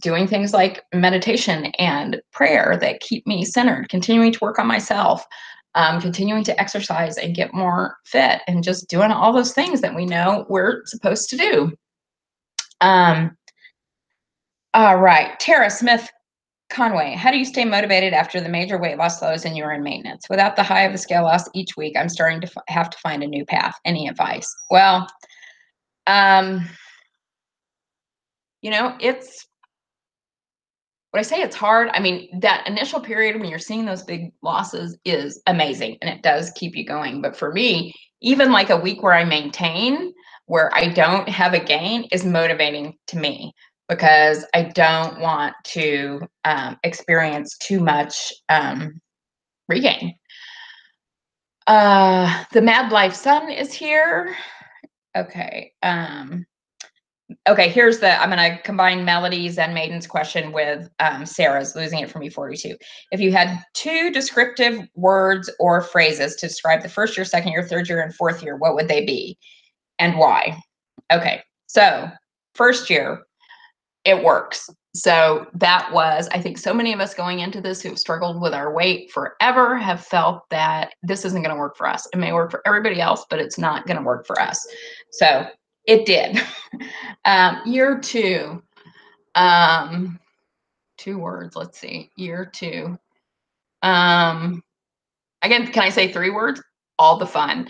Doing things like meditation and prayer that keep me centered, continuing to work on myself, continuing to exercise and get more fit, and just doing all those things that we know we're supposed to do. All right. Tara Smith Conway, how do you stay motivated after the major weight loss lows and you're in maintenance? Without the high of the scale loss each week, I'm starting to have to find a new path. Any advice? Well, you know, it's when I say it's hard, I mean, that initial period when you're seeing those big losses is amazing and it does keep you going. But for me, even like a week where I maintain, where I don't have a gain is motivating to me because I don't want to experience too much regain. The Mad Life Sun is here. Okay. Okay, here's the, I'm going to combine Melody's and Maiden's question with Sarah's, losing it for me 42. If you had two descriptive words or phrases to describe the first year, second year, third year, and fourth year, what would they be and why? Okay, so first year, it works. So that was, I think so many of us going into this who've struggled with our weight forever have felt that this isn't going to work for us. It may work for everybody else, but it's not going to work for us. So it did. Year two, two words, let's see, year two. Again, can I say three words? All the fun.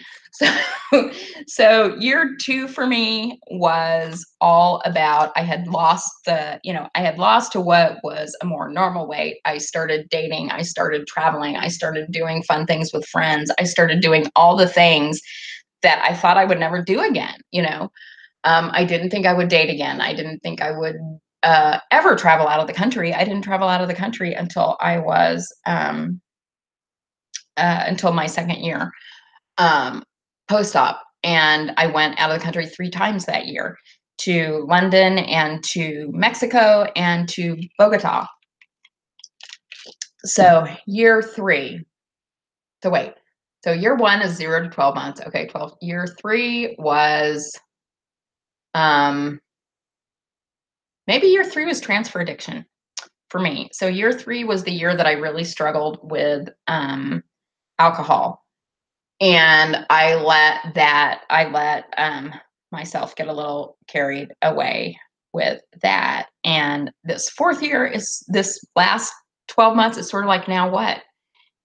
So year two for me was all about, I had lost I had lost to what was a more normal weight. I started dating, I started traveling, I started doing fun things with friends. I started doing all the things that I thought I would never do again, I didn't think I would date again. I didn't think I would ever travel out of the country. I didn't travel out of the country until I was until my second year post-op, and I went out of the country 3 times that year, to London and to Mexico and to Bogota. So year 3. So wait. So year 1 is 0 to 12 months. Okay, 12. Year 3 was maybe year 3 was transfer addiction for me. So year 3 was the year that I really struggled with alcohol. And I let myself get a little carried away with that. And this fourth year is, this last 12 months is sort of like, now what?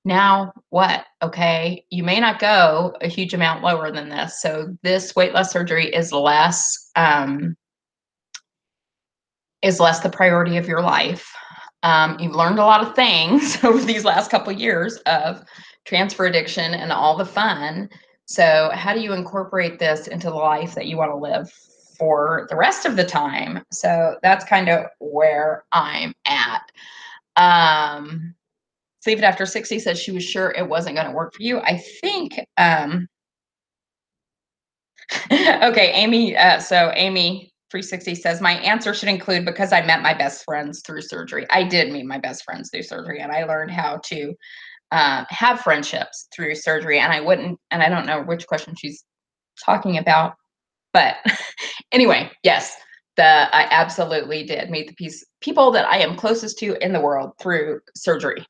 Now what? Okay, you may not go a huge amount lower than this. So this weight loss surgery is less the priority of your life. You've learned a lot of things over these last couple of years of transfer addiction and all the fun. So how do you incorporate this into the life that you want to live for the rest of the time? So that's kind of where I'm at. Sleep It After 60 says she was sure it wasn't going to work for you. I think, okay, Amy, so Amy 360 says, my answer should include because I met my best friends through surgery. I did meet my best friends through surgery, and I learned how to have friendships through surgery. And I don't know which question she's talking about, but anyway, yes, I absolutely did meet the people that I am closest to in the world through surgery.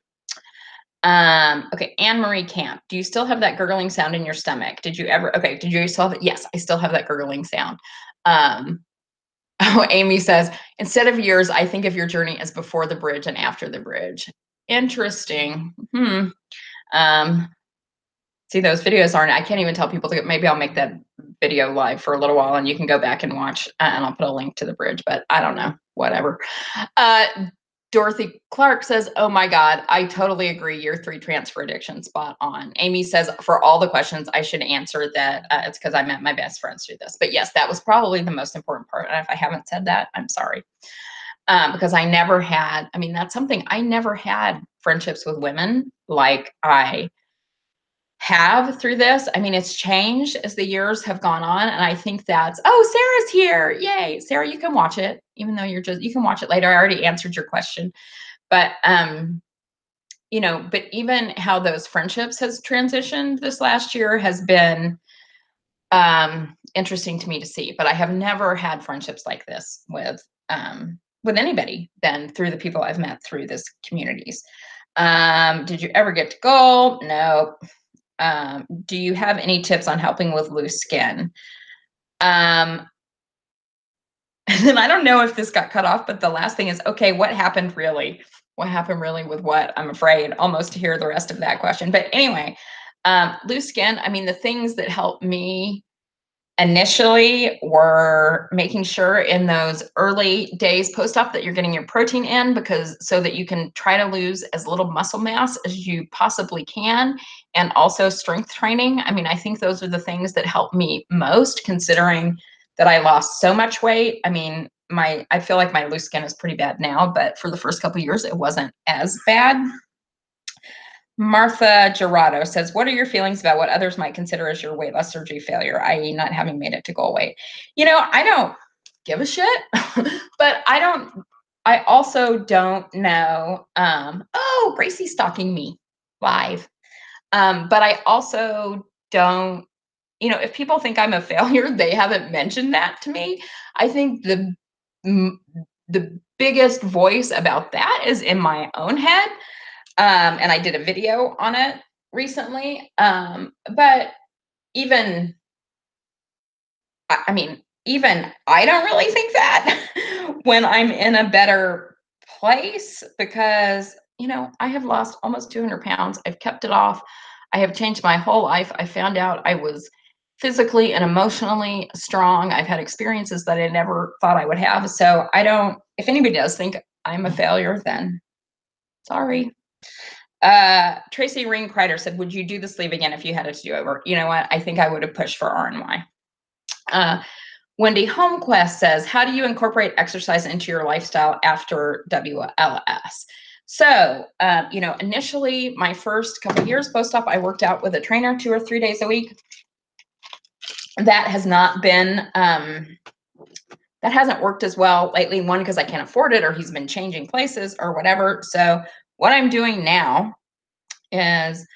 Okay, Anne Marie Camp. Do you still have that gurgling sound in your stomach? Did you still have it? Yes, I still have that gurgling sound. Oh, Amy says, instead of years, I think of your journey as before the bridge and after the bridge. Interesting. See, those videos I can't even tell people maybe I'll make that video live for a little while and you can go back and watch, and I'll put a link to the bridge, but I don't know, whatever. Dorothy Clark says, oh my God, I totally agree. Year 3 transfer addiction, spot on. Amy says, for all the questions, I should answer that it's because I met my best friends through this. But yes, that was probably the most important part. And if I haven't said that, I'm sorry. Because I never had, that's something, I never had friendships with women like I have through this. It's changed as the years have gone on. And I think that's, oh, Sarah's here. Yay. Sarah, you can watch it, even though you can watch it later. I already answered your question. But, but even how those friendships has transitioned this last year has been interesting to me to see. But I have never had friendships like this with anybody than through the people I've met through this communities. Did you ever get to goal? No. Do you have any tips on helping with loose skin? And then I don't know if this got cut off, but the last thing is, okay, what happened really? what happened really with what? I'm afraid almost to hear the rest of that question. But anyway, loose skin, I mean, the things that helped me initially were making sure in those early days post-op that you're getting your protein in, because so that you can try to lose as little muscle mass as you possibly can, and also strength training. I mean, I think those are the things that helped me most, considering that I lost so much weight. I mean, I feel like my loose skin is pretty bad now, but for the first couple of years it wasn't as bad. Martha Gerardo says, what are your feelings about what others might consider as your weight loss surgery failure, i.e. not having made it to goal weight? You know, I don't give a shit, but I also don't know. Oh, Gracie's stalking me live. But I also don't, you know, if people think I'm a failure, they haven't mentioned that to me. I think the biggest voice about that is in my own head. And I did a video on it recently. But even, I mean, even I don't really think that when I'm in a better place, because, you know, I have lost almost 200 pounds. I've kept it off. I have changed my whole life. I found out I was physically and emotionally strong. I've had experiences that I never thought I would have. So I don't, if anybody does think I'm a failure, then sorry. Tracy Ring Kreider said, would you do the sleeve again if you had it to do over? You know what? I think I would have pushed for RNY. Wendy Homequest says, how do you incorporate exercise into your lifestyle after WLS? So, you know, initially my first couple of years post-op, I worked out with a trainer 2 or 3 days a week. That has not been, that hasn't worked as well lately. One, because I can't afford it, or he's been changing places or whatever. So what I'm doing now is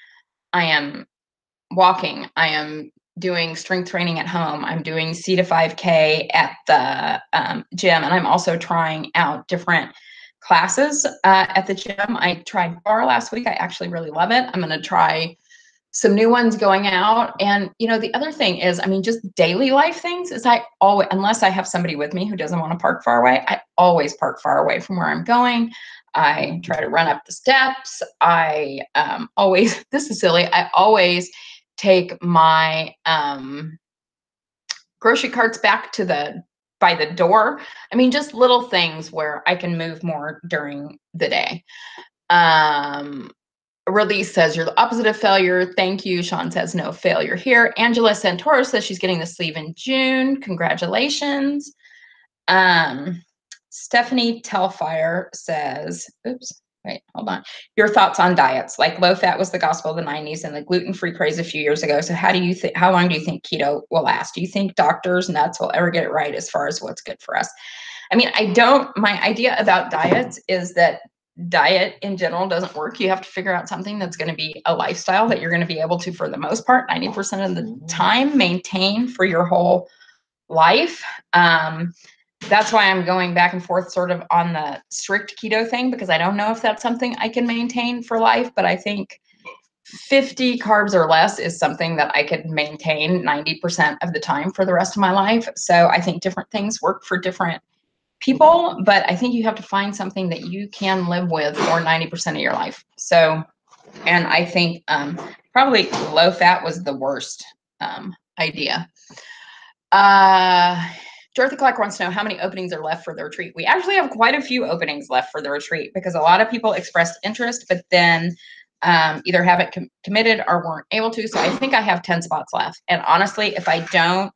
I am walking. I am doing strength training at home. I'm doing C to 5K at the gym. And I'm also trying out different classes at the gym. I tried bar last week. I actually really love it. I'm going to try some new ones going out. And, you know, the other thing is, I mean, just daily life things is I always, unless I have somebody with me who doesn't want to park far away, I always park far away from where I'm going. I try to run up the steps. I always, this is silly, I always take my grocery carts back to by the door. I mean, just little things where I can move more during the day. Release says, you're the opposite of failure. Thank you. Sean says, no failure here. Angela Santoro says she's getting the sleeve in June. Congratulations. Stephanie Telfire says, oops, wait, hold on. Your thoughts on diets? Like low fat was the gospel of the 90s and the gluten-free craze a few years ago. So how long do you think keto will last? Do you think doctors, nuts will ever get it right as far as what's good for us? I mean, my idea about diets is that diet in general doesn't work. You have to figure out something that's going to be a lifestyle that you're going to be able to, for the most part, 90% of the time, maintain for your whole life. That's why I'm going back and forth sort of on the strict keto thing, because I don't know if that's something I can maintain for life, but I think 50 carbs or less is something that I could maintain 90% of the time for the rest of my life. So I think different things work for different people, but I think you have to find something that you can live with for 90% of your life. So, and I think probably low fat was the worst idea. Dorothy Clark wants to know how many openings are left for the retreat. We actually have quite a few openings left for the retreat, because a lot of people expressed interest, but then either haven't committed or weren't able to. So I think I have 10 spots left. And honestly, if I don't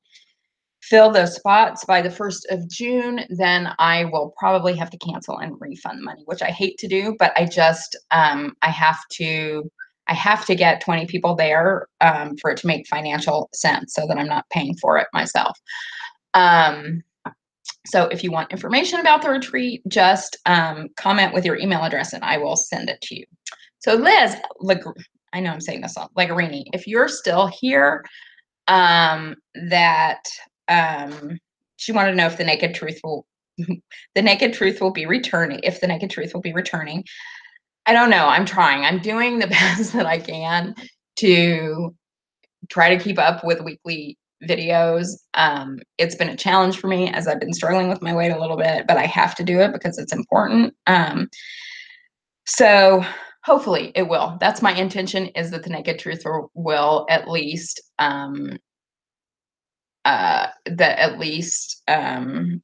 fill those spots by the 1st of June, then I will probably have to cancel and refund money, which I hate to do, but I just, I have to get 20 people there for it to make financial sense, so that I'm not paying for it myself. So if you want information about the retreat, just comment with your email address and I will send it to you. So Liz, I know I'm saying this all, Legarini, if you're still here, she wanted to know if the naked truth will be returning, if the naked truth will be returning. I don't know. I'm trying. I'm doing the best that I can to try to keep up with weekly videos. It's been a challenge for me as I've been struggling with my weight a little bit, but I have to do it because it's important. So hopefully it will. That's my intention, is that the Naked Truth will at least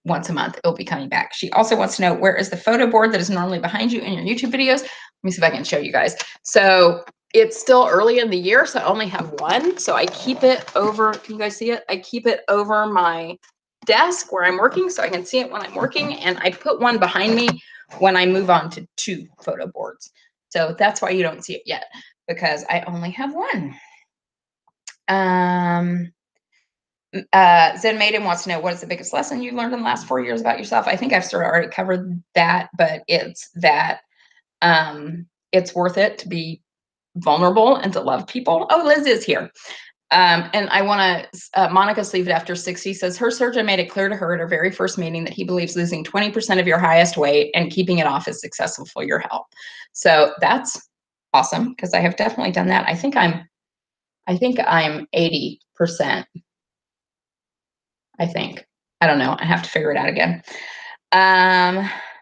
once a month it'll be coming back. She also wants to know, where is the photo board that is normally behind you in your YouTube videos? Let me see if I can show you guys. So it's still early in the year, so I only have one. So I keep it over, can you guys see it? I keep it over my desk where I'm working so I can see it when I'm working. And I put one behind me when I move on to 2 photo boards. So that's why you don't see it yet, because I only have one. Zen Maiden wants to know, what is the biggest lesson you learned in the last 4 years about yourself? I think I've sort of already covered that, but it's that it's worth it to be vulnerable and to love people. Oh, Liz is here. And I want to, Monica Sleeved After 60 says, her surgeon made it clear to her at her very first meeting that he believes losing 20% of your highest weight and keeping it off is successful for your health. So that's awesome, because I have definitely done that. I think I'm 80%. I think. I don't know. I have to figure it out again.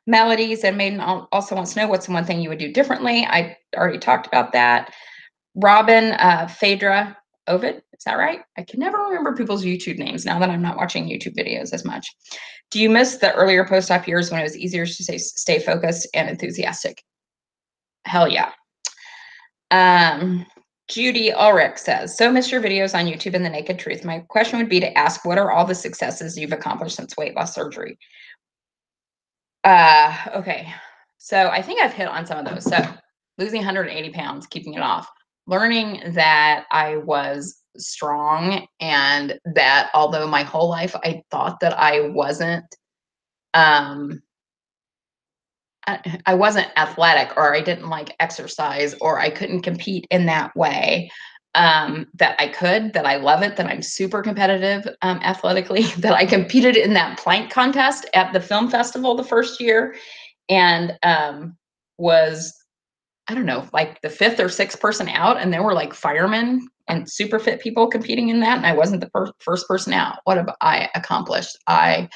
Melodies and Maiden also wants to know, what's the one thing you would do differently? I already talked about that. Robin Phaedra Ovid, is that right? I can never remember people's YouTube names now that I'm not watching YouTube videos as much. Do you miss the earlier post-op years when it was easier to stay focused and enthusiastic? Hell yeah. Judy Ulrich says, so miss your videos on YouTube and the Naked Truth. My question would be to ask, what are all the successes you've accomplished since weight loss surgery? Okay. So I think I've hit on some of those. So losing 180 pounds, keeping it off, learning that I was strong, and that although my whole life I thought that I wasn't, I wasn't athletic, or I didn't like exercise, or I couldn't compete in that way, that I could, that I love it, that I'm super competitive athletically, that I competed in that plank contest at the film festival the first year, and was, I don't know, like the 5th or 6th person out, and there were like firemen and super fit people competing in that, and I wasn't the first person out. What have I accomplished? I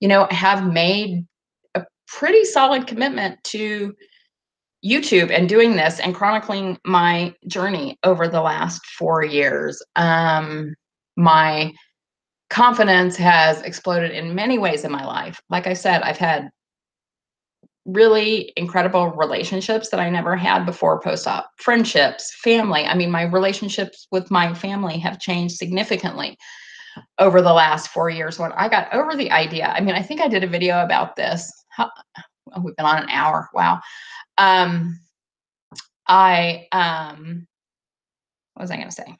have made a pretty solid commitment to YouTube and doing this and chronicling my journey over the last 4 years. My confidence has exploded in many ways in my life. Like I said, I've had really incredible relationships that I never had before post-op. Friendships, family. I mean, my relationships with my family have changed significantly over the last 4 years when I got over the idea. I mean, I think I did a video about this. We've been on an hour. Wow. What was I going to say?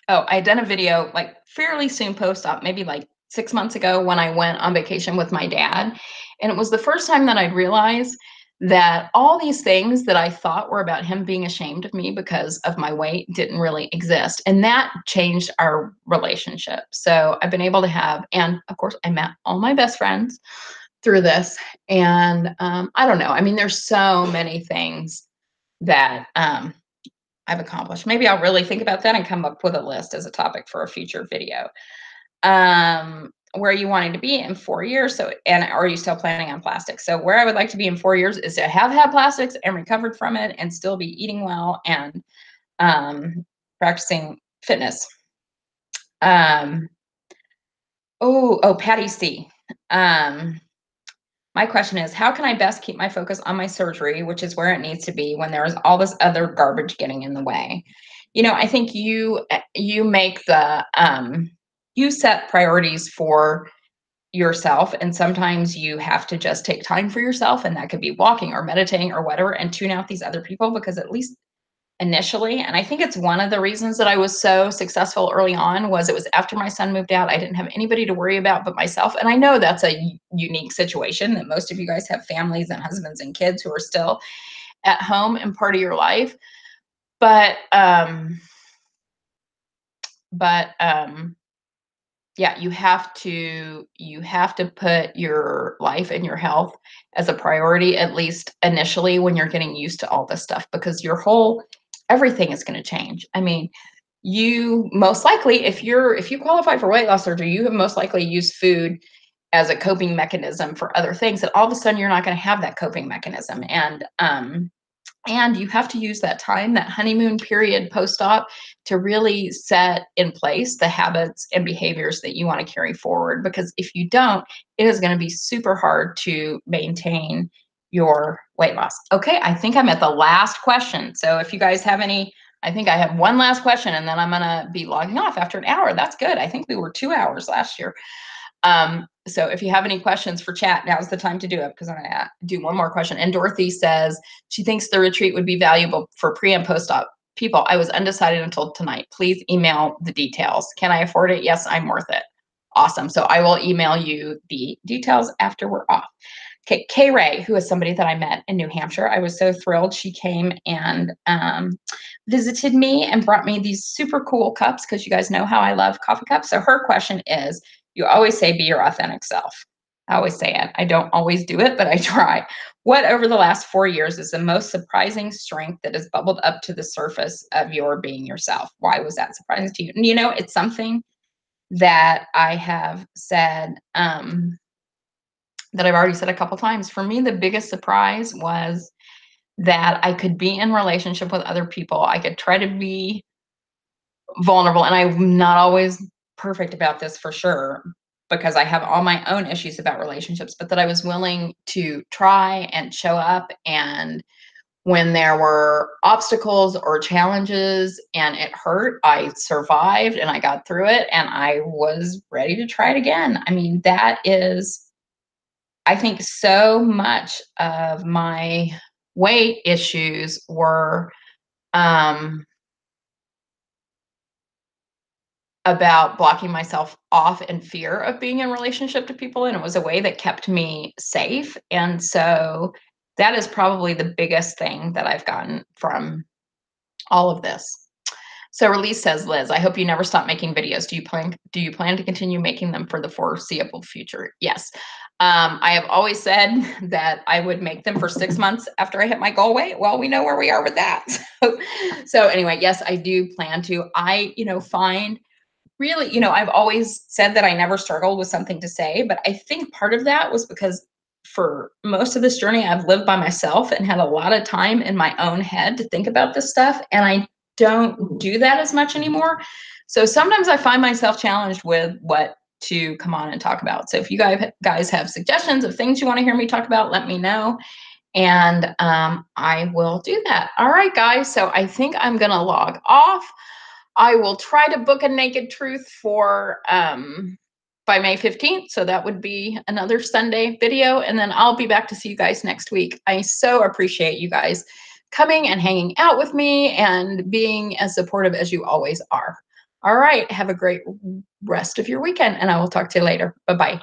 Oh, I had done a video like fairly soon post-op, maybe like 6 months ago, when I went on vacation with my dad. And it was the first time that I'd realized that all these things that I thought were about him being ashamed of me because of my weight didn't really exist. And that changed our relationship. So I've been able to have, and of course I met all my best friends through this. And I don't know. I mean, there's so many things that I've accomplished. Maybe I'll really think about that and come up with a list as a topic for a future video. Where are you wanting to be in 4 years? So, and are you still planning on plastics? So where I would like to be in 4 years is to have had plastics and recovered from it and still be eating well and practicing fitness. Patty C. My question is, how can I best keep my focus on my surgery, which is where it needs to be, when there is all this other garbage getting in the way? I think you make the you set priorities for yourself, and sometimes you have to just take time for yourself, and that could be walking or meditating or whatever, and tune out these other people, because at least initially, and I think it's one of the reasons that I was so successful early on, was it was after my son moved out. I didn't have anybody to worry about but myself. And I know that's a unique situation, that most of you guys have families and husbands and kids who are still at home and part of your life. But yeah, you have to put your life and your health as a priority, at least initially, when you're getting used to all this stuff, because everything is going to change. I mean, you most likely, if you qualify for weight loss surgery, you have most likely used food as a coping mechanism for other things, that all of a sudden you're not going to have that coping mechanism. And you have to use that time, that honeymoon period post-op, to really set in place the habits and behaviors that you want to carry forward. Because if you don't, it is going to be super hard to maintain your weight loss. Okay, I think I'm at the last question. So if you guys have any, I think I have one last question and then I'm going to be logging off after an hour. That's good. I think we were 2 hours last year. So if you have any questions for chat, now's the time to do it, because I'm going to do one more question. And Dorothy says she thinks the retreat would be valuable for pre and post-op people. I was undecided until tonight. Please email the details. Can I afford it? Yes, I'm worth it. Awesome. So I will email you the details after we're off. Okay, Kay Ray, who is somebody that I met in New Hampshire. I was so thrilled. She came and visited me and brought me these super cool cups, because you guys know how I love coffee cups. So her question is, you always say be your authentic self. I always say it. I don't always do it, but I try. What over the last 4 years is the most surprising strength that has bubbled up to the surface of your being yourself? Why was that surprising to you? And you know, it's something that I have said, that I've already said a couple times. For me, the biggest surprise was that I could be in relationship with other people. I could try to be vulnerable, and I'm not always perfect about this, for sure, because I have all my own issues about relationships, but that I was willing to try and show up. And when there were obstacles or challenges and it hurt, I survived and I got through it, and I was ready to try it again. I mean, that is, I think, so much of my weight issues were about blocking myself off in fear of being in relationship to people, and it was a way that kept me safe. And so that is probably the biggest thing that I've gotten from all of this. So Release says, Liz, I hope you never stop making videos. Do you plan to continue making them for the foreseeable future? Yes. I have always said that I would make them for 6 months after I hit my goal weight. Well, we know where we are with that. So anyway, yes, I do plan to. I, find really, I've always said that I never struggled with something to say, but I think part of that was because for most of this journey, I've lived by myself and had a lot of time in my own head to think about this stuff. And I don't do that as much anymore. So sometimes I find myself challenged with what to come on and talk about. So if you guys have suggestions of things you want to hear me talk about, let me know. And I will do that. All right, guys. So I think I'm going to log off. I will try to book a Naked Truth for by May 15th. So that would be another Sunday video. And then I'll be back to see you guys next week. I so appreciate you guys coming and hanging out with me and being as supportive as you always are. All right. Have a great rest of your weekend, and I will talk to you later. Bye-bye.